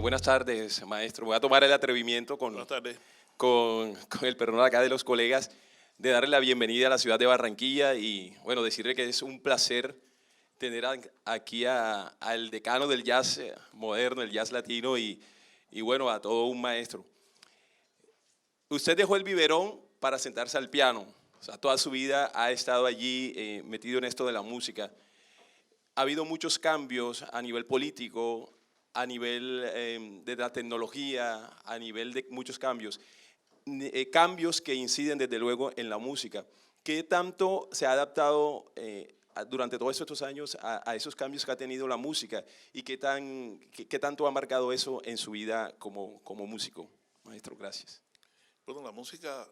Buenas tardes, maestro. Voy a tomar el atrevimiento Buenas tardes. con el perdón acá de los colegas de darle la bienvenida a la ciudad de Barranquilla y, bueno, decirle que es un placer tener aquí al decano del jazz moderno, el jazz latino y, bueno, a todo un maestro. Usted dejó el biberón para sentarse al piano. O sea, toda su vida ha estado allí metido en esto de la música. Ha habido muchos cambios a nivel político, a nivel de la tecnología, a nivel de muchos cambios. Cambios que inciden desde luego en la música. ¿Qué tanto se ha adaptado durante todos estos años a esos cambios que ha tenido la música? ¿Y qué tanto ha marcado eso en su vida como músico? Maestro, gracias. Bueno, la música,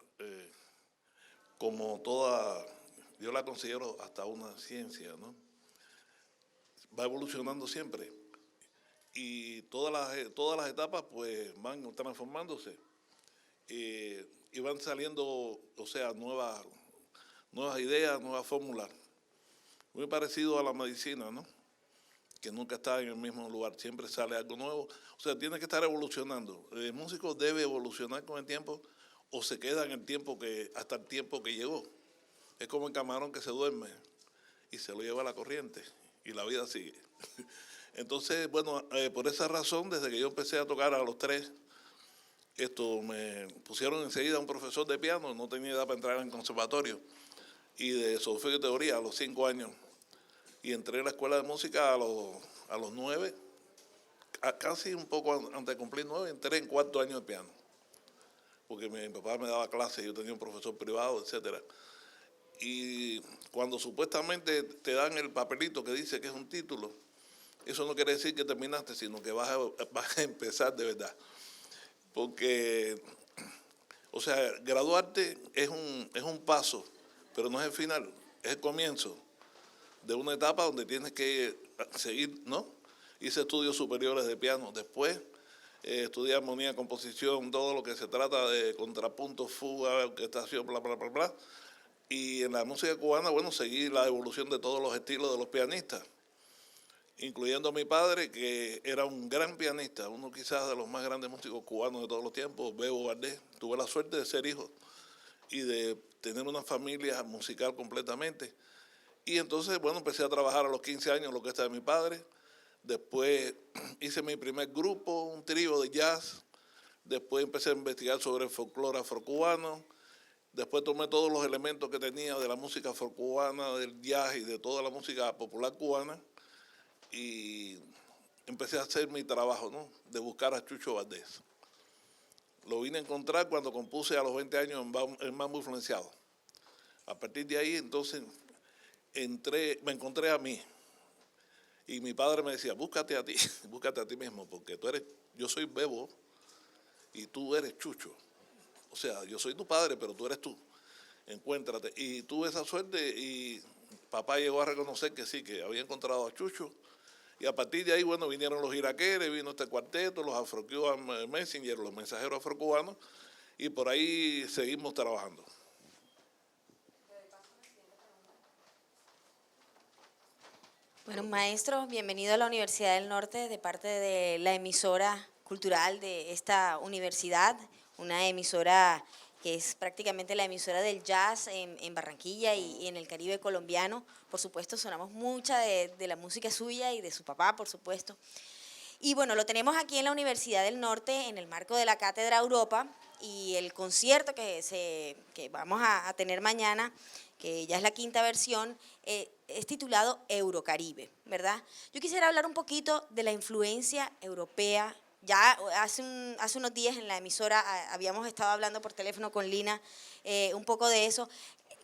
como toda, yo la considero hasta una ciencia, ¿no? Va evolucionando siempre y todas las etapas pues van transformándose y van saliendo, o sea, nuevas ideas, nuevas fórmulas. Muy parecido a la medicina, ¿no? Que nunca está en el mismo lugar, siempre sale algo nuevo. O sea, tiene que estar evolucionando. El músico debe evolucionar con el tiempo o se queda en el tiempo hasta el tiempo que llegó. Es como el camarón que se duerme y se lo lleva la corriente y la vida sigue. Entonces, bueno, por esa razón, desde que yo empecé a tocar a los 3, me pusieron enseguida un profesor de piano, no tenía edad para entrar en el conservatorio, y de solfeo y teoría a los 5 años. Y entré a la escuela de música a los 9, casi un poco antes de cumplir 9, entré en 4º año de piano, porque mi papá me daba clases, yo tenía un profesor privado, etcétera. Y cuando supuestamente te dan el papelito que dice que es un título, eso no quiere decir que terminaste, sino que vas a empezar de verdad. Porque, o sea, graduarte es un paso, pero no es el final, es el comienzo de una etapa donde tienes que seguir, ¿no? Hice estudios superiores de piano, después estudié armonía, composición, todo lo que se trata de contrapunto, fuga, orquestación, bla, bla, bla, bla. Y en la música cubana, bueno, seguí la evolución de todos los estilos de los pianistas, incluyendo a mi padre, que era un gran pianista, uno quizás de los más grandes músicos cubanos de todos los tiempos, Bebo Valdés. Tuve la suerte de ser hijo y de tener una familia musical completamente. Y entonces, bueno, empecé a trabajar a los 15 años en la orquesta de mi padre. Después hice mi primer grupo, un trío de jazz. Después empecé a investigar sobre el folclore afrocubano. Después tomé todos los elementos que tenía de la música afrocubana, del jazz y de toda la música popular cubana y empecé a hacer mi trabajo, ¿no? De buscar a Chucho Valdés. Lo vine a encontrar cuando compuse a los 20 años en Mambo Influenciado. A partir de ahí, entonces, me encontré a mí. Y mi padre me decía, búscate a ti, búscate a ti mismo, porque yo soy Bebo y tú eres Chucho. O sea, yo soy tu padre, pero tú eres tú. Encuéntrate. Y tuve esa suerte y papá llegó a reconocer que sí, que había encontrado a Chucho. Y a partir de ahí, bueno, vinieron los iraqueres, vino este cuarteto, los Afro-Cuban Messenger, los mensajeros afrocubanos, y por ahí seguimos trabajando. Bueno, maestro, bienvenido a la Universidad del Norte de parte de la emisora cultural de esta universidad, una emisora que es prácticamente la emisora del jazz en Barranquilla y en el Caribe colombiano. Por supuesto, sonamos mucha de la música suya y de su papá, por supuesto. Y bueno, lo tenemos aquí en la Universidad del Norte en el marco de la Cátedra Europa y el concierto que vamos a tener mañana, que ya es la 5ª versión, es titulado Eurocaribe, ¿verdad? Yo quisiera hablar un poquito de la influencia europea. Ya hace unos días en la emisora habíamos estado hablando por teléfono con Lina un poco de eso.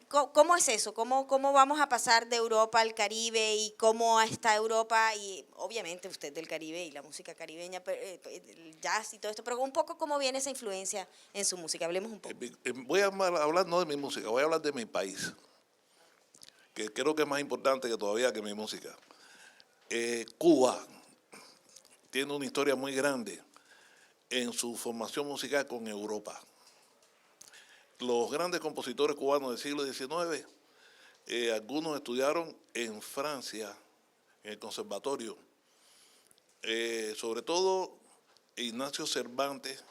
¿Cómo es eso? ¿Cómo vamos a pasar de Europa al Caribe y cómo está Europa? Y obviamente usted del Caribe y la música caribeña, el jazz y todo esto, pero un poco cómo viene esa influencia en su música. Hablemos un poco. Voy a hablar no de mi música, voy a hablar de mi país, que creo que es más importante que todavía que mi música. Cuba tiene una historia muy grande en su formación musical con Europa. Los grandes compositores cubanos del siglo XIX, algunos estudiaron en Francia, en el conservatorio. Sobre todo Ignacio Cervantes,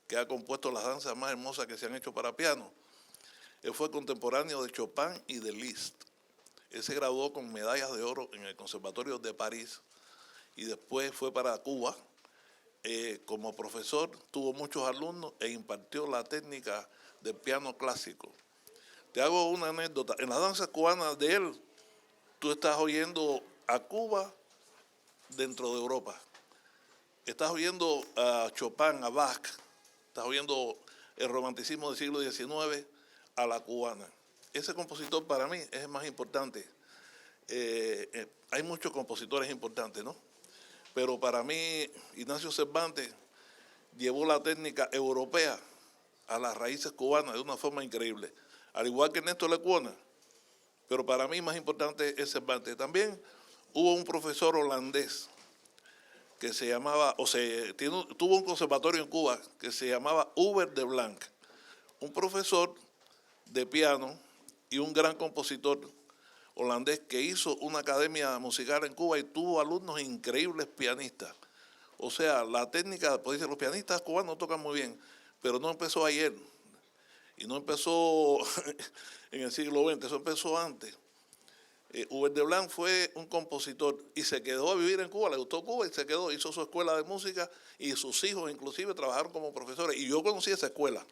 que ha compuesto las danzas más hermosas que se han hecho para piano. Él fue contemporáneo de Chopin y de Liszt. Él se graduó con medallas de oro en el Conservatorio de París y después fue para Cuba. Como profesor tuvo muchos alumnos e impartió la técnica del piano clásico. Te hago una anécdota. En las danzas cubanas de él, tú estás oyendo a Cuba dentro de Europa. Estás oyendo a Chopin, a Bach, estás oyendo el romanticismo del siglo XIX a la cubana. Ese compositor para mí es el más importante. Hay muchos compositores importantes, ¿no? Pero para mí, Ignacio Cervantes llevó la técnica europea a las raíces cubanas de una forma increíble. Al igual que Néstor Lecuona, pero para mí más importante es Cervantes. También hubo un profesor holandés que se llamaba, tuvo un conservatorio en Cuba que se llamaba Hubert de Blanc, un profesor de piano y un gran compositor holandés que hizo una academia musical en Cuba y tuvo alumnos increíbles pianistas. O sea, la técnica, pues dicen, los pianistas cubanos tocan muy bien, pero no empezó ayer y no empezó en el siglo XX, eso empezó antes. Hubert de Blanc fue un compositor y se quedó a vivir en Cuba, le gustó Cuba y se quedó, hizo su escuela de música y sus hijos inclusive trabajaron como profesores. Y yo conocí esa escuela,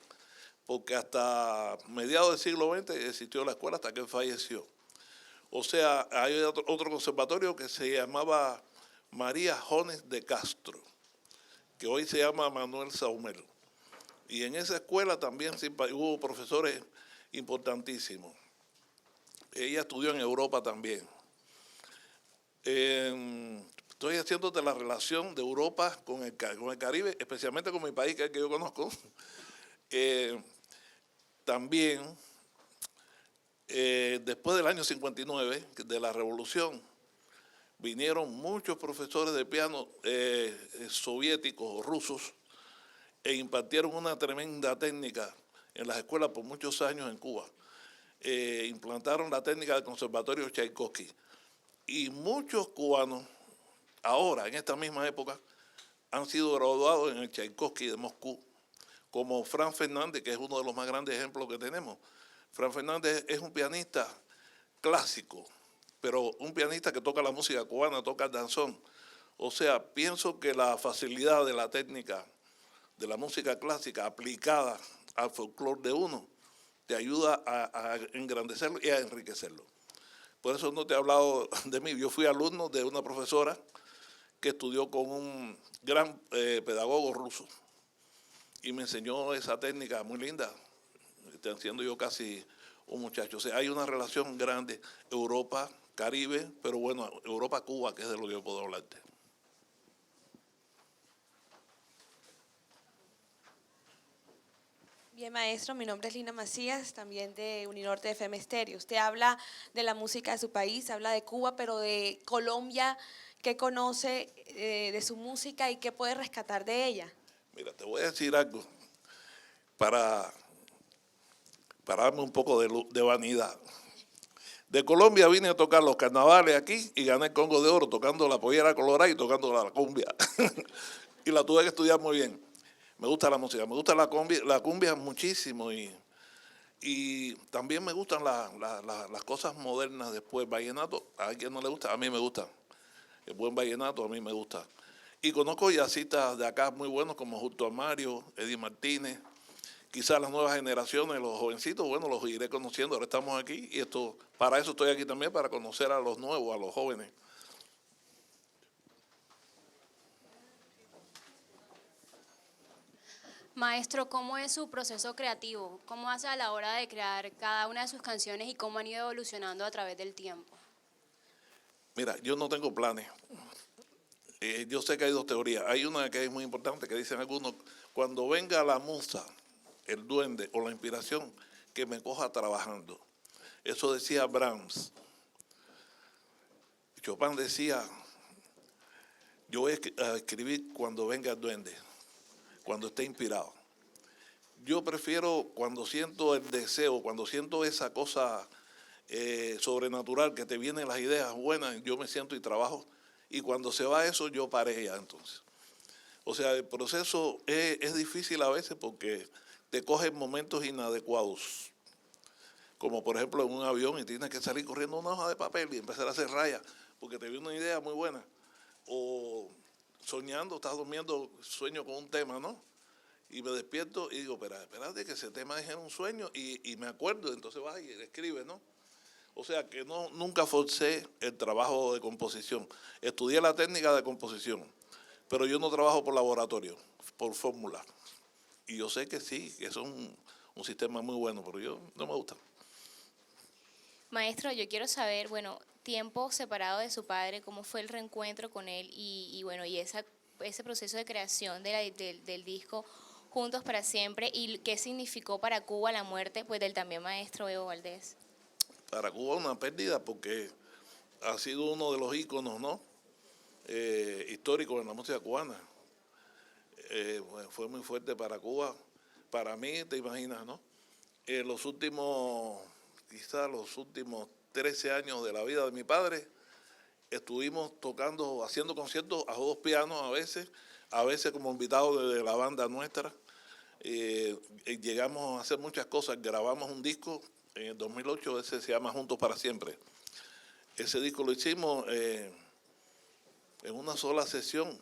porque hasta mediados del siglo XX existió la escuela hasta que él falleció. O sea, hay otro conservatorio que se llamaba María Jones de Castro, que hoy se llama Manuel Saumel. Y en esa escuela también hubo profesores importantísimos. Ella estudió en Europa también. Estoy haciéndote la relación de Europa con el Caribe, especialmente con mi país, que es el que yo conozco. También, después del año 59, de la Revolución, vinieron muchos profesores de piano soviéticos o rusos e impartieron una tremenda técnica en las escuelas por muchos años en Cuba. Implantaron la técnica del Conservatorio Tchaikovsky. Y muchos cubanos, ahora, en esta misma época, han sido graduados en el Tchaikovsky de Moscú, como Fran Fernández, que es uno de los más grandes ejemplos que tenemos. Fran Fernández es un pianista clásico, pero un pianista que toca la música cubana, toca el danzón. O sea, pienso que la facilidad de la técnica de la música clásica aplicada al folclore de uno te ayuda a engrandecerlo y a enriquecerlo. Por eso no te he hablado de mí. Yo fui alumno de una profesora que estudió con un gran pedagogo ruso y me enseñó esa técnica muy linda, siendo yo casi un muchacho. O sea, hay una relación grande, Europa, Caribe, pero bueno, Europa-Cuba, que es de lo que yo puedo hablarte. Bien, maestro, mi nombre es Lina Macías, también de Uninorte FM Estéreo. Usted habla de la música de su país, habla de Cuba, pero de Colombia, ¿qué conoce de su música y qué puede rescatar de ella? Mira, te voy a decir algo para darme un poco de vanidad. De Colombia vine a tocar los carnavales aquí y gané el Congo de Oro tocando la pollera colorada y tocando la cumbia. Y la tuve que estudiar muy bien. Me gusta la música, me gusta la cumbia muchísimo y también me gustan las cosas modernas después. Vallenato, a quien no le gusta, a mí me gusta. El buen vallenato a mí me gusta. Y conozco jazzistas de acá muy buenos como Justo Amario, Eddie Martínez. Quizás las nuevas generaciones, los jovencitos, bueno, los iré conociendo. Ahora estamos aquí y para eso estoy aquí también, para conocer a los nuevos, a los jóvenes. Maestro, ¿cómo es su proceso creativo? ¿Cómo hace a la hora de crear cada una de sus canciones y cómo han ido evolucionando a través del tiempo? Mira, yo no tengo planes. Yo sé que hay dos teorías. Hay una que es muy importante, que dicen algunos, cuando venga la musa, el duende o la inspiración, que me coja trabajando. Eso decía Brahms. Chopin decía, yo voy a escribir cuando venga el duende, cuando esté inspirado. Yo prefiero cuando siento el deseo, cuando siento esa cosa sobrenatural que te vienen las ideas buenas, yo me siento y trabajo. Y cuando se va eso, yo paré ya entonces. O sea, el proceso es difícil a veces porque te cogen momentos inadecuados. Como por ejemplo en un avión y tienes que salir corriendo una hoja de papel y empezar a hacer rayas porque te vio una idea muy buena. O soñando, estás durmiendo, sueño con un tema, ¿no? Y me despierto y digo, espérate que ese tema es un sueño y me acuerdo, entonces vas y escribes, ¿no? O sea que nunca forcé el trabajo de composición. Estudié la técnica de composición, pero yo no trabajo por laboratorio, por fórmula. Y yo sé que sí, que es un sistema muy bueno, pero yo no me gusta. Maestro, yo quiero saber, bueno, tiempo separado de su padre, cómo fue el reencuentro con él y bueno, y ese proceso de creación del disco Juntos para Siempre y qué significó para Cuba la muerte pues del también maestro Evo Valdés. Para Cuba una pérdida porque ha sido uno de los íconos, ¿no? Históricos en la música cubana. Fue muy fuerte para Cuba. Para mí, te imaginas, ¿no? Quizás los últimos 13 años de la vida de mi padre, estuvimos tocando, haciendo conciertos a dos pianos a veces como invitados de la banda nuestra. Llegamos a hacer muchas cosas, grabamos un disco en el 2008, ese se llama Juntos para Siempre. Ese disco lo hicimos en una sola sesión,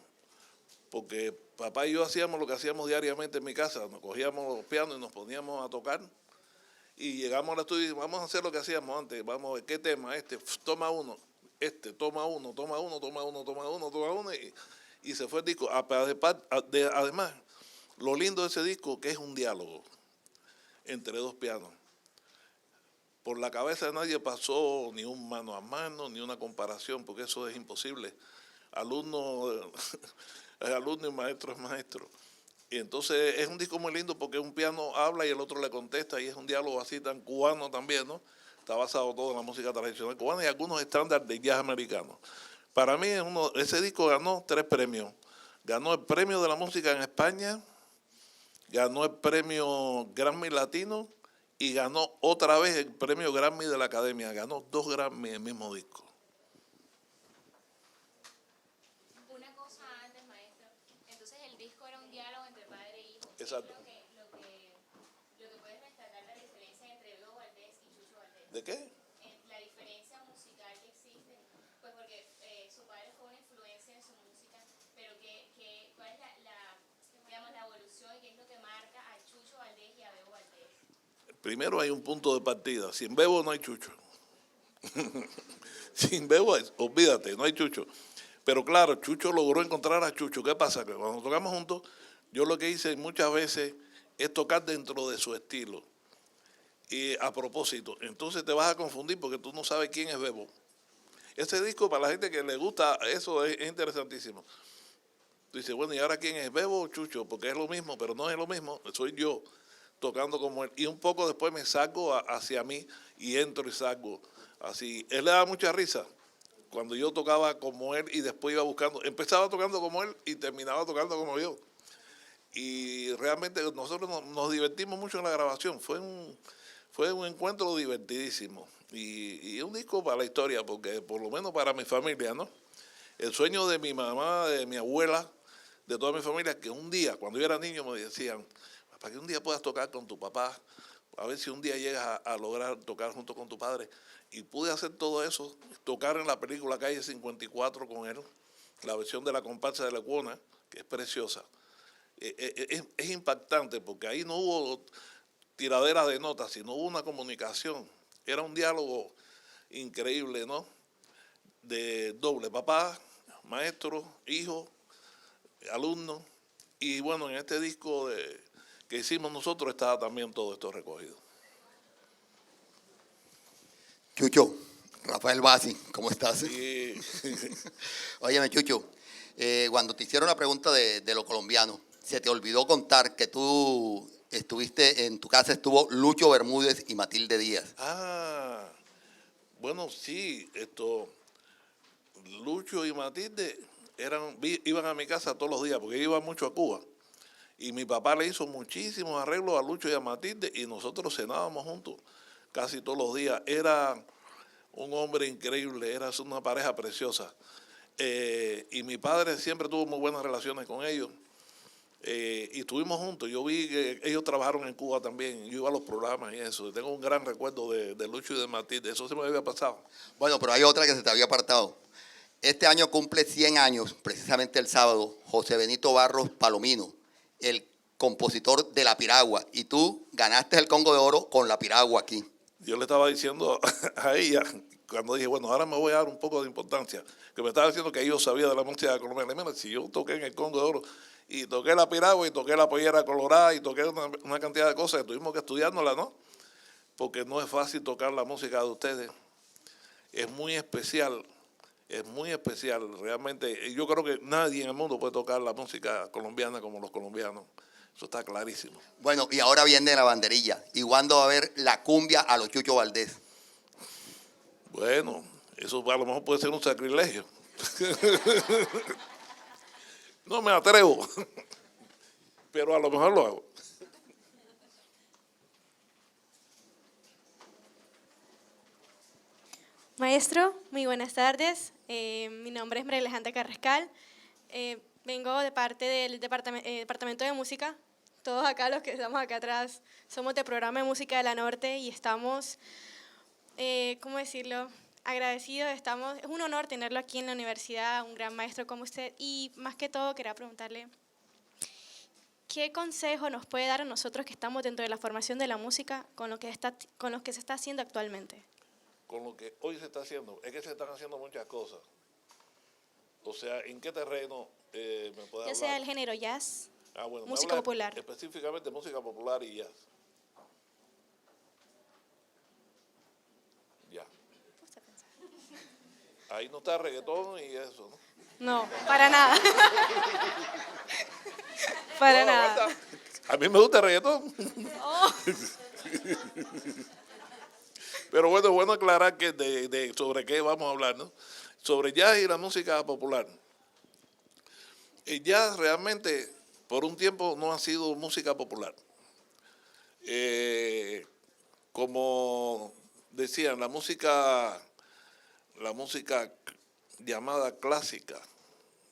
porque papá y yo hacíamos lo que hacíamos diariamente en mi casa, nos cogíamos los pianos y nos poníamos a tocar, y llegamos al estudio y vamos a hacer lo que hacíamos antes, vamos a ver qué tema, toma uno, toma uno, toma uno, toma uno, toma uno, toma uno, y se fue el disco. Además, lo lindo de ese disco que es un diálogo entre dos pianos. Por la cabeza de nadie pasó ni un mano a mano, ni una comparación, porque eso es imposible. Alumno es alumno y maestro es maestro. Y entonces es un disco muy lindo porque un piano habla y el otro le contesta y es un diálogo así tan cubano también, ¿no? Está basado todo en la música tradicional cubana y algunos estándares de jazz americano. Para mí ese disco ganó 3 premios. Ganó el premio de la música en España, ganó el premio Grammy Latino y ganó otra vez el premio Grammy de la Academia. Ganó 2 Grammy en el mismo disco. Una cosa antes, maestro. Entonces el disco era un diálogo entre padre e hijo. Exacto. Lo que puedes rescatar la diferencia entre Evo Valdés y Chucho Valdés. ¿De qué? La diferencia musical que existe, pues porque su padre fue una influencia en su música, pero ¿cuál es digamos, la evolución y qué es lo que marca a Chucho Valdés y a Evo Valdés? Primero hay un punto de partida. Sin Bebo no hay Chucho. Sin Bebo, olvídate, no hay Chucho. Pero claro, Chucho logró encontrar a Chucho. ¿Qué pasa? Que cuando tocamos juntos, yo lo que hice muchas veces es tocar dentro de su estilo. Y a propósito, entonces te vas a confundir porque tú no sabes quién es Bebo. Ese disco, para la gente que le gusta, eso es interesantísimo. Tú dices, bueno, ¿y ahora quién es? ¿Bebo o Chucho? Porque es lo mismo, pero no es lo mismo. Soy yo tocando como él. Y un poco después me salgo hacia mí y entro y salgo. Así, él le da mucha risa cuando yo tocaba como él y después iba buscando. Empezaba tocando como él y terminaba tocando como yo. Y realmente nosotros nos divertimos mucho en la grabación. Fue un encuentro divertidísimo. Y un disco para la historia, porque por lo menos para mi familia, ¿no? El sueño de mi mamá, de mi abuela, de toda mi familia, que un día, cuando yo era niño, me decían, para que un día puedas tocar con tu papá, a ver si un día llegas a lograr tocar junto con tu padre. Y pude hacer todo eso, tocar en la película Calle 54 con él, la versión de la comparsa de Lecuona, que es preciosa. Es impactante porque ahí no hubo tiradera de notas, sino hubo una comunicación. Era un diálogo increíble, ¿no? De doble, papá, maestro, hijo, alumno. Y bueno, en este disco que hicimos nosotros estaba también todo esto recogido. Chucho, Rafael Bassi, ¿cómo estás? Y Óyeme, Chucho, cuando te hicieron la pregunta de lo colombiano, se te olvidó contar que tú estuviste, en tu casa estuvo Lucho Bermúdez y Matilde Díaz. Bueno, sí, Lucho y Matilde iban a mi casa todos los días porque iban mucho a Cuba. Y mi papá le hizo muchísimos arreglos a Lucho y a Matilde y nosotros cenábamos juntos casi todos los días. Era un hombre increíble, era una pareja preciosa. Y mi padre siempre tuvo muy buenas relaciones con ellos. y estuvimos juntos. Yo vi que ellos trabajaron en Cuba también. Yo iba a los programas y eso. Tengo un gran recuerdo de Lucho y de Matilde. Eso se me había pasado. Bueno, pero hay otra que se te había apartado. Este año cumple 100 años, precisamente el sábado, José Benito Barros Palomino, el compositor de La Piragua. Y tú ganaste el Congo de Oro con La Piragua aquí. Yo le estaba diciendo a ella, cuando dije, bueno, ahora me voy a dar un poco de importancia, que me estaba diciendo que yo sabía de la música colombiana. Mira, si yo toqué en el Congo de Oro y toqué La Piragua y toqué La Pollera Colorada y toqué una cantidad de cosas, tuvimos que estudiárnosla, ¿no? Porque no es fácil tocar la música de ustedes. Es muy especial realmente. Yo creo que nadie en el mundo puede tocar la música colombiana como los colombianos. Eso está clarísimo. Bueno, y ahora viene la banderilla. ¿Y cuándo va a haber la cumbia a los Chucho Valdés? Bueno, eso a lo mejor puede ser un sacrilegio. No me atrevo, pero a lo mejor lo hago. Maestro, muy buenas tardes. Mi nombre es María Alejandra Carrascal. Vengo de parte del departamento de música. Todos acá, los que estamos acá atrás, somos del programa de música de la Norte y estamos, ¿cómo decirlo?, agradecidos. Es un honor tenerlo aquí en la universidad, un gran maestro como usted. Y más que todo, quería preguntarle, ¿qué consejo nos puede dar a nosotros que estamos dentro de la formación de la música con lo que se está haciendo actualmente? Con lo que hoy se está haciendo, es que se están haciendo muchas cosas. O sea, ¿en qué terreno me puede hablar? Ya sea el género jazz, Bueno, música popular. Específicamente música popular y jazz. Ya. Ahí no está reggaetón y eso, ¿no? No, para nada. Para No, nada. aguanta. A mí me gusta el reggaetón. Oh. Pero bueno aclarar que sobre qué vamos a hablar, ¿no? Sobre jazz y la música popular. El jazz realmente por un tiempo no ha sido música popular. Como decían, la música llamada clásica,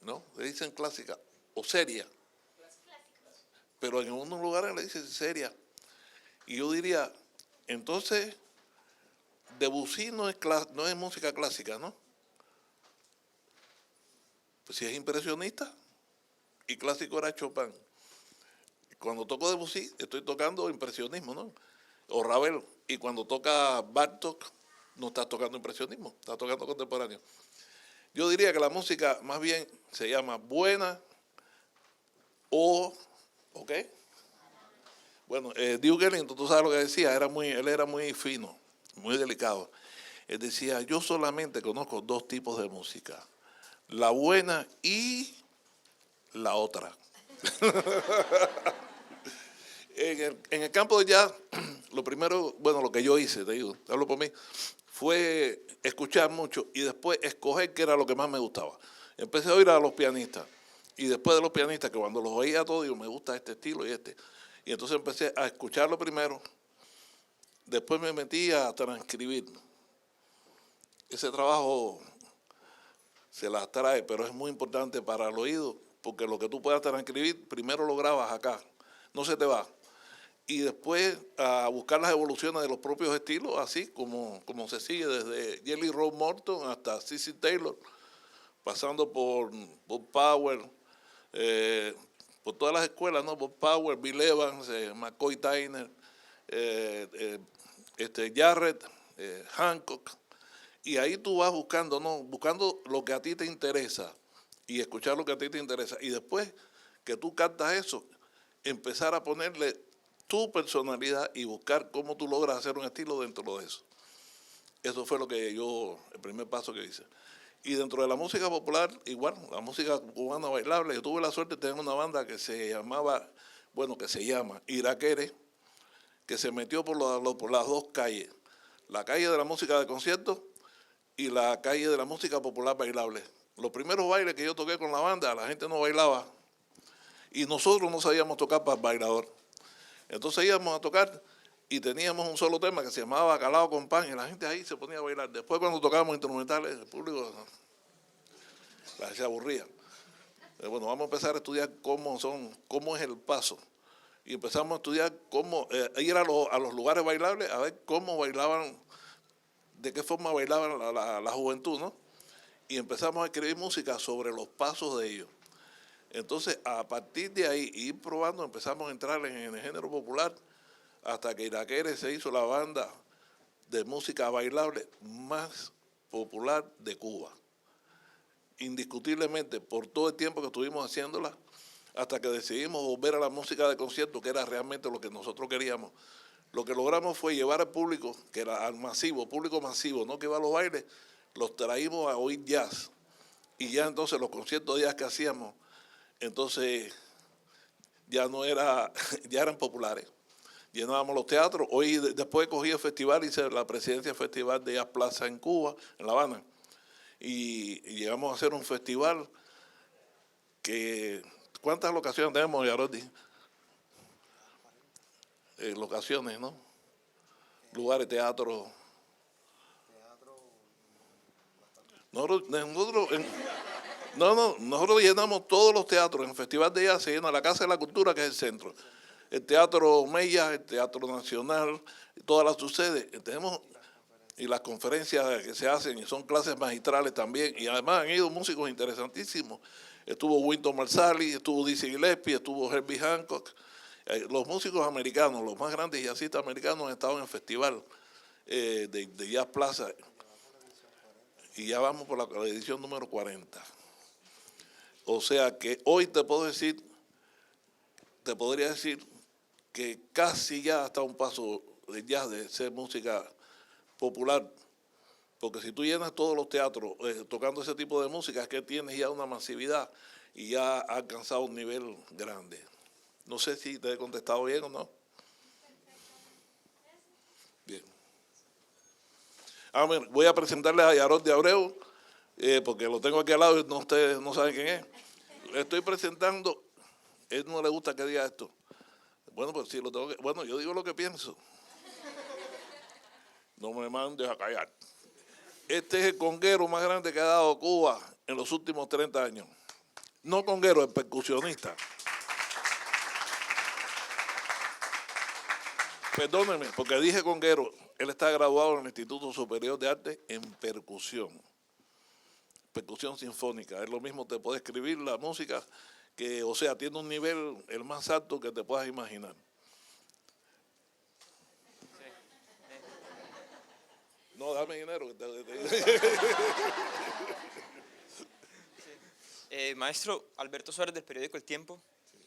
¿no? Le dicen clásica o seria. Pero en algunos lugares le dicen seria. Y yo diría, entonces, Debussy no es música clásica, ¿no? Pues si es impresionista, y clásico era Chopin. Cuando toco Debussy, estoy tocando impresionismo, ¿no? O Ravel. Y cuando toca Bartók, no está tocando impresionismo, está tocando contemporáneo. Yo diría que la música más bien se llama buena ¿ok? Bueno, Duke Ellington, tú sabes lo que decía, él era muy fino, muy delicado. Él decía, yo solamente conozco dos tipos de música, la buena y la otra. En el campo de jazz, lo primero, bueno, lo que yo hice, te digo, hablo por mí, fue escuchar mucho y después escoger qué era lo que más me gustaba. Empecé a oír a los pianistas y después de los pianistas, que cuando los oía todos, digo, me gusta este estilo y este. Y entonces empecé a escucharlo primero, después me metí a transcribir. Ese trabajo se las trae, pero es muy importante para el oído, porque lo que tú puedas transcribir, primero lo grabas acá, no se te va. Y después a buscar las evoluciones de los propios estilos, así como se sigue desde Jelly Roll Morton hasta C.C. Taylor, pasando por Bob Powell, por todas las escuelas, ¿no? Bob Powell, Bill Evans, McCoy Tyner, Jarrett, Hancock. Y ahí tú vas buscando, ¿no? Buscando lo que a ti te interesa y escuchar lo que a ti te interesa. Y después que tú captas eso, empezar a ponerle tu personalidad y buscar cómo tú logras hacer un estilo dentro de eso. Eso fue el primer paso que hice. Y dentro de la música popular, igual, la música cubana bailable, yo tuve la suerte de tener una banda que se llama Iraquere, que se metió por las dos calles. La calle de la música de concierto y la calle de la música popular bailable. Los primeros bailes que yo toqué con la banda, la gente no bailaba y nosotros no sabíamos tocar para el bailador. Entonces íbamos a tocar y teníamos un solo tema que se llamaba Calao con Pan y la gente ahí se ponía a bailar. Después cuando tocábamos instrumentales, el público se aburría. Bueno, vamos a empezar a estudiar cómo es el paso. Y empezamos a estudiar cómo, ir a los lugares bailables a ver cómo bailaban, de qué forma bailaban la juventud, ¿no? Y empezamos a escribir música sobre los pasos de ellos. Entonces, a partir de ahí, ir probando, empezamos a entrar en el género popular, hasta que Iraquere se hizo la banda de música bailable más popular de Cuba. Indiscutiblemente, por todo el tiempo que estuvimos haciéndola, hasta que decidimos volver a la música de concierto, que era realmente lo que nosotros queríamos. Lo que logramos fue llevar al público, que era al masivo, público masivo, no que iba a los bailes, los traímos a oír jazz. Y ya entonces los conciertos de jazz que hacíamos, entonces ya no era, ya eran populares. Llenábamos los teatros. Hoy, después cogí el festival, hice la presidencia del Festival de Jazz Plaza en Cuba, en La Habana. Y llegamos a hacer un festival que... ¿Cuántas locaciones tenemos, Yarodi? Locaciones, ¿no? Lugares, teatro. Nosotros llenamos todos los teatros. En el Festival de Jazz se llena la Casa de la Cultura, que es el centro. El Teatro Mella, el Teatro Nacional, todas las sucedes. Tenemos, y las conferencias que se hacen, y son clases magistrales también. Y además han ido músicos interesantísimos. Estuvo Wynton Marsalis, estuvo Dizzy Gillespie, estuvo Herbie Hancock. Los músicos americanos, los más grandes jazzistas americanos han estado en el festival de Jazz Plaza. Y ya vamos por la edición número 40. O sea que hoy te podría decir que casi ya está un paso de jazz, de ser música popular. Porque si tú llenas todos los teatros tocando ese tipo de música, es que tienes ya una masividad y ya ha alcanzado un nivel grande. No sé si te he contestado bien o no. Bien. Voy a presentarles a Yarod de Abreu, porque lo tengo aquí al lado y ustedes no saben quién es. Le estoy presentando, a él no le gusta que diga esto. Bueno, pues sí, lo tengo que... Bueno, yo digo lo que pienso. No me mandes a callar. Este es el conguero más grande que ha dado Cuba en los últimos 30 años. No conguero, el percusionista. Perdónenme, porque dije conguero. Él está graduado en el Instituto Superior de Arte en percusión sinfónica. Es lo mismo, te puede escribir la música, que, o sea, tiene un nivel el más alto que te puedas imaginar. No, dame dinero. Maestro Alberto Suárez, del periódico El Tiempo.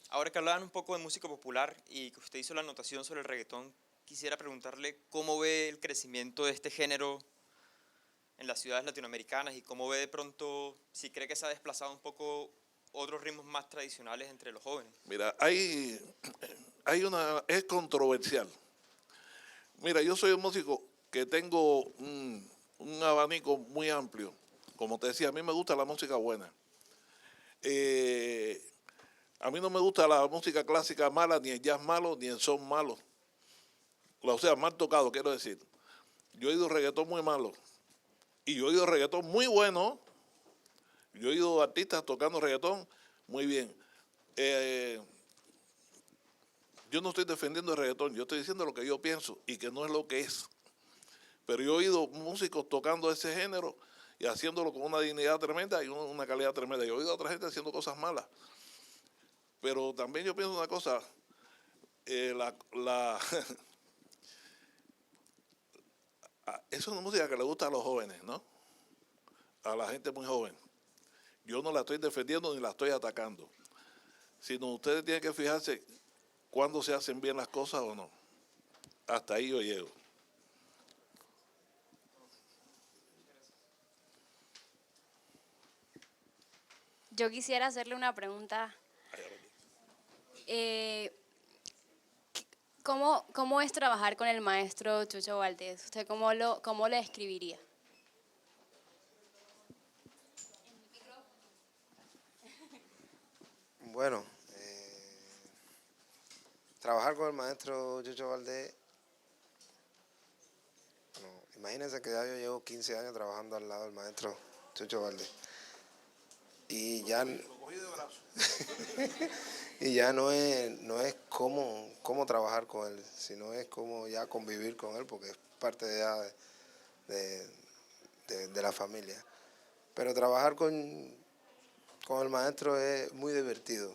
Ahora que hablaban un poco de música popular y que usted hizo la anotación sobre el reggaetón, quisiera preguntarle cómo ve el crecimiento de este género en las ciudades latinoamericanas y cómo ve de pronto, si cree que se ha desplazado un poco otros ritmos más tradicionales entre los jóvenes. Mira, es controversial. Mira, yo soy un músico que tengo un abanico muy amplio. Como te decía, a mí me gusta la música buena. A mí no me gusta la música clásica mala, ni el jazz malo, ni el son malo. O sea, mal tocado, quiero decir. Yo he oído reggaetón muy malo. Y yo he oído reggaetón muy bueno. Yo he oído artistas tocando reggaetón muy bien. Yo no estoy defendiendo el reggaetón, yo estoy diciendo lo que yo pienso y que no es lo que es. Pero yo he oído músicos tocando ese género y haciéndolo con una dignidad tremenda y una calidad tremenda. Yo he oído a otra gente haciendo cosas malas. Pero también yo pienso una cosa, es una música que le gusta a los jóvenes, ¿no? A la gente muy joven. Yo no la estoy defendiendo ni la estoy atacando, sino ustedes tienen que fijarse cuándo se hacen bien las cosas o no. Hasta ahí yo llego. Yo quisiera hacerle una pregunta. ¿Cómo es trabajar con el maestro Chucho Valdés? ¿Usted cómo le describiría? Bueno, trabajar con el maestro Chucho Valdés, bueno, imagínense que ya yo llevo 15 años trabajando al lado del maestro Chucho Valdés. y ya, y ya no es cómo trabajar con él, sino es cómo ya convivir con él, porque es parte ya de la familia. Pero trabajar con el maestro es muy divertido.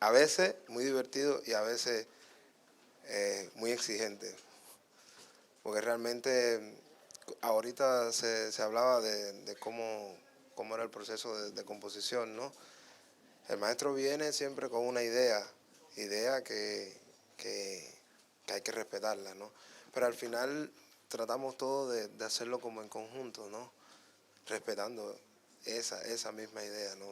A veces muy divertido y a veces muy exigente. Porque realmente ahorita se hablaba de cómo era el proceso de composición, ¿no? El maestro viene siempre con una idea que hay que respetarla, ¿no? Pero al final tratamos todo de hacerlo como en conjunto, ¿no? Respetando esa misma idea, ¿no?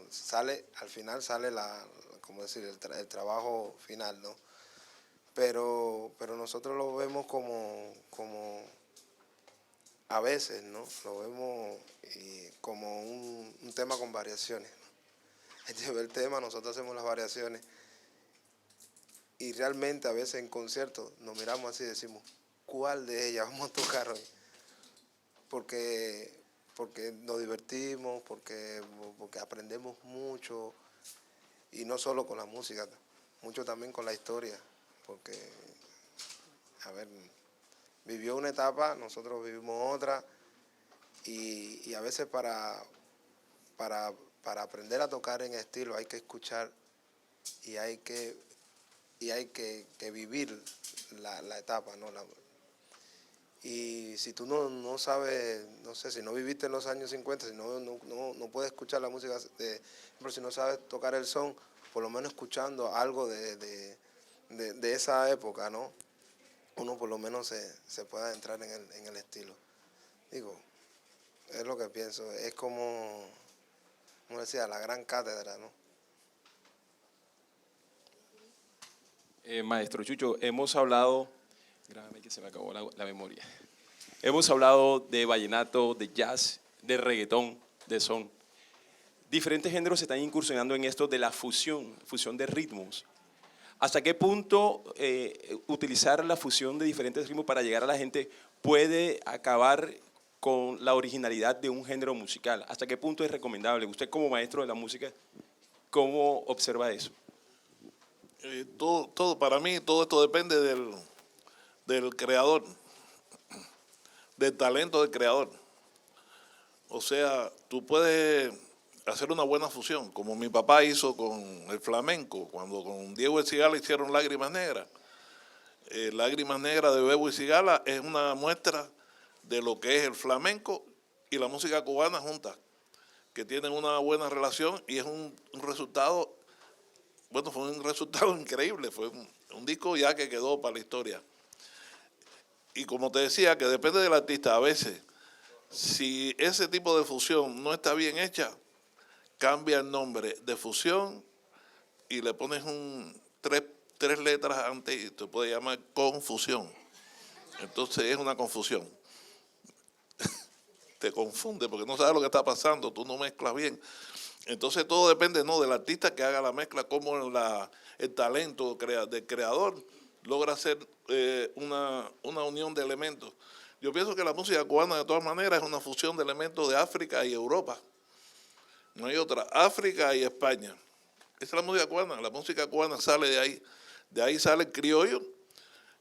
Al final sale el trabajo final, ¿no? Pero nosotros lo vemos como a veces, ¿no? Lo vemos como un tema con variaciones, ¿no? Él lleva el tema, nosotros hacemos las variaciones y realmente a veces en conciertos nos miramos así y decimos, ¿cuál de ellas vamos a tocar hoy? Porque nos divertimos, porque aprendemos mucho, y no solo con la música, mucho también con la historia, porque, a ver, vivió una etapa, nosotros vivimos otra, y a veces para aprender a tocar en estilo hay que escuchar y hay que vivir la etapa, ¿no? Y si tú no sabes, no sé, si no viviste en los años 50, si no puedes escuchar la música, pero si no sabes tocar el son, por lo menos escuchando algo de esa época, ¿no? Uno por lo menos se pueda entrar en el estilo. Digo, es lo que pienso, es como decía, la gran cátedra, ¿no? Maestro Chucho, hemos hablado, grábame que se me acabó la memoria. Hemos hablado de vallenato, de jazz, de reggaetón, de son. Diferentes géneros se están incursionando en esto de la fusión de ritmos. ¿Hasta qué punto utilizar la fusión de diferentes ritmos para llegar a la gente puede acabar con la originalidad de un género musical? ¿Hasta qué punto es recomendable? Usted como maestro de la música, ¿cómo observa eso? Para mí, todo esto depende del creador, del talento del creador. O sea, tú puedes hacer una buena fusión, como mi papá hizo con el flamenco, cuando con Diego y Cigala hicieron Lágrimas Negras. Lágrimas Negras de Bebo y Cigala es una muestra de lo que es el flamenco y la música cubana juntas, que tienen una buena relación y es un resultado, bueno, fue un resultado increíble, fue un disco ya que quedó para la historia. Y como te decía, que depende del artista, a veces, si ese tipo de fusión no está bien hecha, cambia el nombre de fusión y le pones tres letras antes y te puede llamar confusión. Entonces es una confusión. Te confunde porque no sabes lo que está pasando, tú no mezclas bien. Entonces todo depende, ¿no?, del artista que haga la mezcla, cómo el talento del creador logra hacer una unión de elementos. Yo pienso que la música cubana de todas maneras es una fusión de elementos de África y Europa. No hay otra, África y España. Esa es la música cubana. La música cubana sale de ahí. De ahí sale el criollo,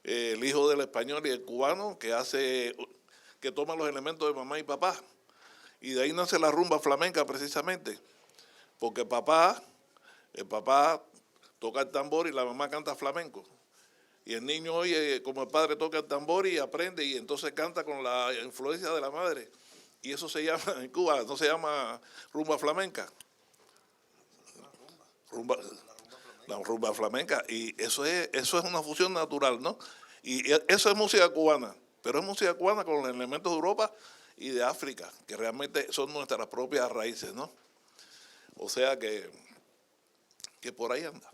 el hijo del español y el cubano, que toma los elementos de mamá y papá. Y de ahí nace la rumba flamenca precisamente. Porque el papá toca el tambor y la mamá canta flamenco. Y el niño oye como el padre toca el tambor y aprende y entonces canta con la influencia de la madre. Y eso se llama, en Cuba, no se llama rumba flamenca. La rumba flamenca. Y eso es una fusión natural, ¿no? Y eso es música cubana, pero es música cubana con elementos de Europa y de África, que realmente son nuestras propias raíces, ¿no? O sea que por ahí anda.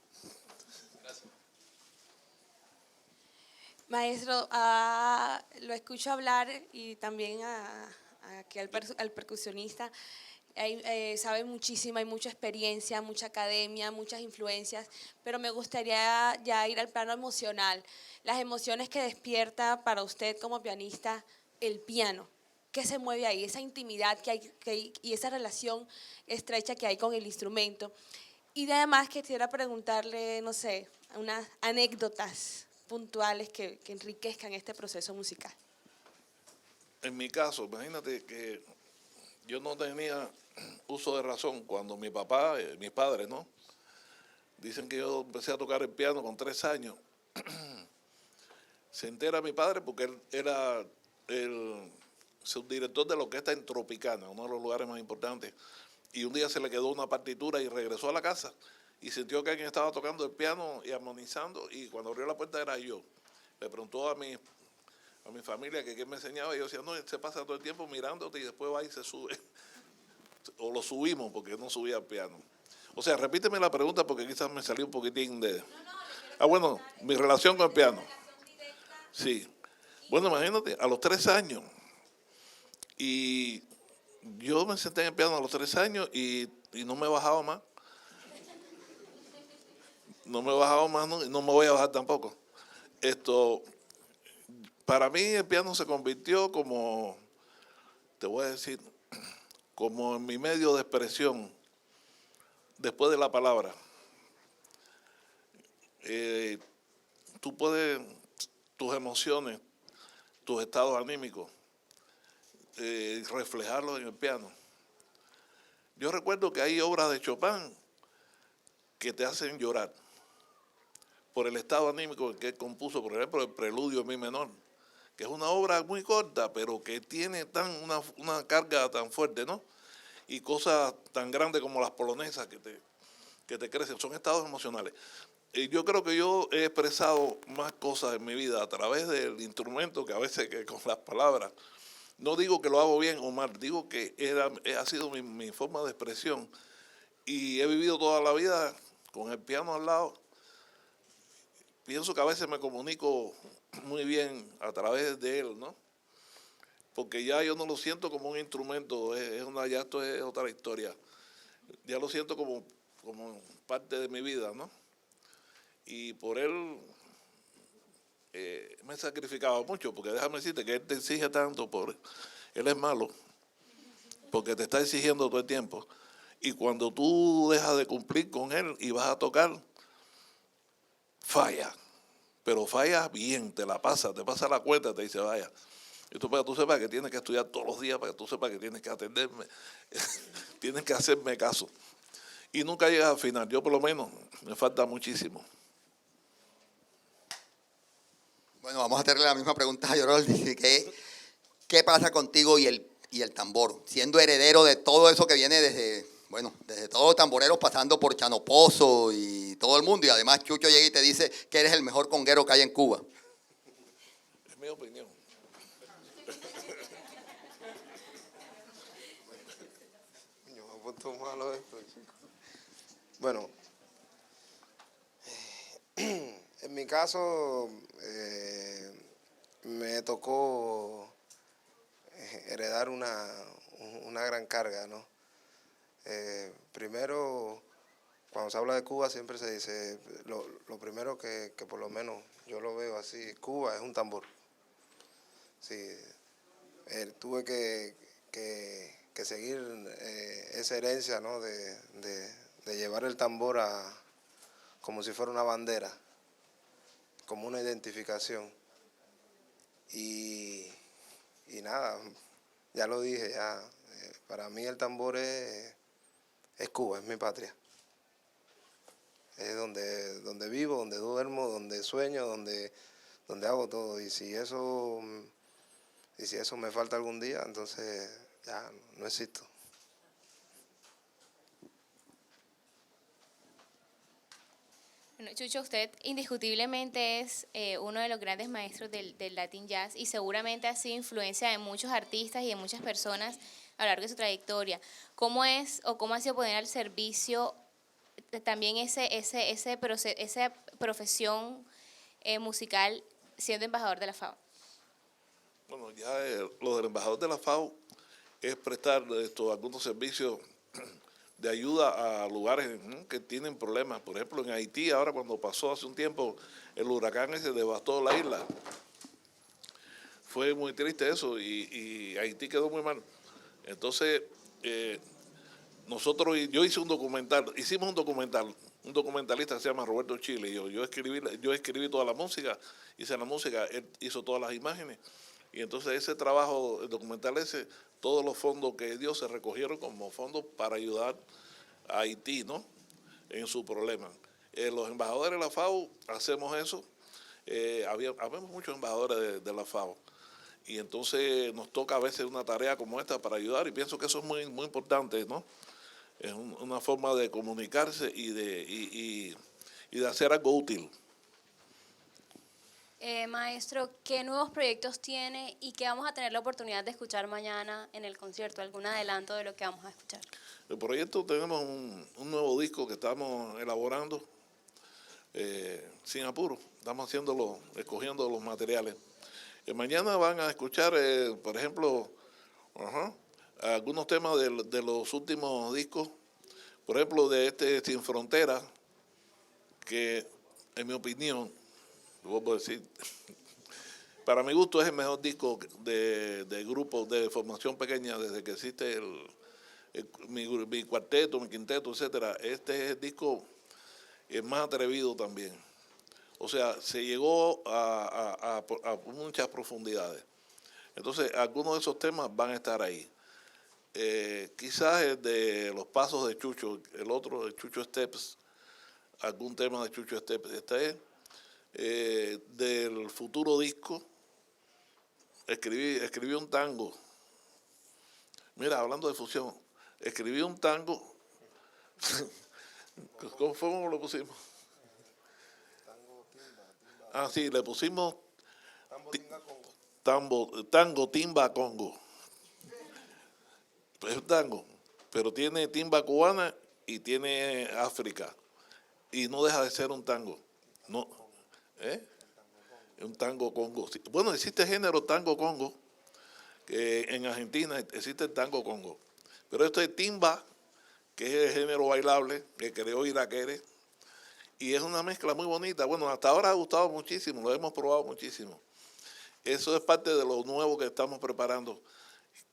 Maestro, lo escucho hablar y también aquí al percusionista. Sabe muchísimo, hay mucha experiencia, mucha academia, muchas influencias, pero me gustaría ya ir al plano emocional. Las emociones que despierta para usted como pianista el piano. ¿Qué se mueve ahí? Esa intimidad y esa relación estrecha que hay con el instrumento. Y además quisiera preguntarle, no sé, unas anécdotas puntuales que enriquezcan este proceso musical. En mi caso, imagínate que yo no tenía uso de razón cuando mi papá, mis padres, ¿no? Dicen que yo empecé a tocar el piano con 3 años. Se entera mi padre porque él era el subdirector de la orquesta en Tropicana, uno de los lugares más importantes. Y un día se le quedó una partitura y regresó a la casa y sintió que alguien estaba tocando el piano y armonizando, y cuando abrió la puerta era yo. Le preguntó a mi familia que quién me enseñaba, y yo decía, no, él se pasa todo el tiempo mirándote y después va y se sube. O lo subimos porque no subía al piano. O sea, repíteme la pregunta porque quizás me salió un poquitín de... Bueno, mi relación con el piano. Sí. Bueno, imagínate, a los 3 años. Y yo me senté en el piano a los 3 años y no me bajaba más. No me bajaba más, no, y no me voy a bajar tampoco. Para mí el piano se convirtió como, te voy a decir, como en mi medio de expresión después de la palabra. Tú puedes, tus emociones, tus estados anímicos, reflejarlos en el piano. Yo recuerdo que hay obras de Chopin que te hacen llorar por el estado anímico que él compuso, por ejemplo, el Preludio en Mi menor, que es una obra muy corta, pero que tiene una carga tan fuerte, ¿no? Y cosas tan grandes como las polonesas que te crecen, son estados emocionales. Y yo creo que yo he expresado más cosas en mi vida a través del instrumento que a veces que con las palabras. No digo que lo hago bien o mal, digo que ha sido mi forma de expresión. Y he vivido toda la vida con el piano al lado. Pienso que a veces me comunico muy bien a través de él, ¿no? Porque ya yo no lo siento como un instrumento, ya esto es otra historia. Ya lo siento como parte de mi vida, ¿no? Y por él me he sacrificado mucho, porque déjame decirte que él te exige tanto, él es malo, porque te está exigiendo todo el tiempo. Y cuando tú dejas de cumplir con él y vas a tocar, falla. Pero falla bien, te pasa la cuenta, te dice, vaya. Y tú, para que tú sepas que tienes que estudiar todos los días, para que tú sepas que tienes que atenderme, tienes que hacerme caso. Y nunca llegas al final, yo por lo menos, me falta muchísimo. Bueno, vamos a hacerle la misma pregunta a Yoroldi. ¿Qué pasa contigo y el tambor? Siendo heredero de todo eso que viene desde todos los tamboreros, pasando por Chano Pozo y todo el mundo, y además Chucho llega y te dice que eres el mejor conguero que hay en Cuba. Es mi opinión. Yo me he puesto malo esto, chicos. Bueno, en mi caso me tocó heredar una gran carga, ¿no? Primero, cuando se habla de Cuba siempre se dice, lo primero que por lo menos yo lo veo así, Cuba es un tambor. Sí, tuve que seguir esa herencia, ¿no? de llevar el tambor como si fuera una bandera, como una identificación. Y nada, ya lo dije, para mí el tambor es Cuba, es mi patria. Es donde vivo, donde duermo, donde sueño, donde hago todo. Y si eso me falta algún día, entonces ya no existo. Bueno, Chucho, usted indiscutiblemente es uno de los grandes maestros del Latin Jazz y seguramente ha sido influencia de muchos artistas y de muchas personas a lo largo de su trayectoria. ¿Cómo es o cómo ha sido poner al servicio también esa profesión musical siendo embajador de la FAO? Bueno, ya lo del embajador de la FAO es prestar algunos servicios de ayuda a lugares que tienen problemas. Por ejemplo, en Haití, ahora cuando pasó hace un tiempo el huracán ese devastó la isla, fue muy triste eso y Haití quedó muy mal. Entonces, yo hice un documental, hicimos un documentalista que se llama Roberto Chile, yo escribí toda la música, hice la música, él hizo todas las imágenes, y entonces ese trabajo, el documental ese, todos los fondos que dio se recogieron como fondos para ayudar a Haití, ¿no?, en su problema. Los embajadores de la FAO hacemos eso, habemos muchos embajadores de la FAO, y entonces nos toca a veces una tarea como esta para ayudar, y pienso que eso es muy, muy importante, ¿no? Es una forma de comunicarse y de hacer algo útil. Maestro, ¿qué nuevos proyectos tiene y qué vamos a tener la oportunidad de escuchar mañana en el concierto? ¿Algún adelanto de lo que vamos a escuchar? El proyecto, tenemos un nuevo disco que estamos elaborando sin apuro. Estamos escogiendo los materiales. Mañana van a escuchar, por ejemplo, algunos temas de los últimos discos, por ejemplo, de Sin Frontera, que en mi opinión, lo vuelvo a decir, para mi gusto es el mejor disco de grupos de formación pequeña desde que existe mi cuarteto, mi quinteto, etcétera. Este es el disco más atrevido también. O sea, se llegó a muchas profundidades. Entonces, algunos de esos temas van a estar ahí. Quizás el de los pasos de Chucho, el otro de Chucho Steps, algún tema de Chucho Steps. Del futuro disco, escribí un tango. Mira, hablando de fusión, escribí un tango. ¿Cómo lo pusimos? Sí, le pusimos tango, timba, congo. Es un tango, pero tiene timba cubana y tiene África. Y no deja de ser un tango. No, un tango congo. Bueno, existe el género tango congo, que en Argentina existe el tango congo. Pero esto es timba, que es el género bailable que creó Iraquere. Y es una mezcla muy bonita. Bueno, hasta ahora ha gustado muchísimo, lo hemos probado muchísimo. Eso es parte de lo nuevo que estamos preparando.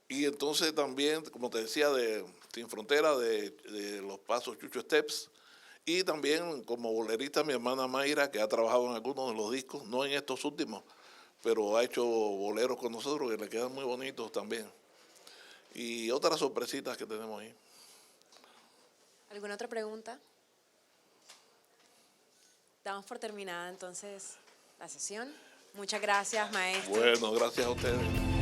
Y entonces también, como te decía, de Sin Frontera, de los pasos Chucho Steps. Y también como bolerista mi hermana Mayra, que ha trabajado en algunos de los discos, no en estos últimos, pero ha hecho boleros con nosotros que le quedan muy bonitos también. Y otras sorpresitas que tenemos ahí. ¿Alguna otra pregunta? Damos por terminada entonces la sesión. Muchas gracias, maestro. Bueno, gracias a ustedes.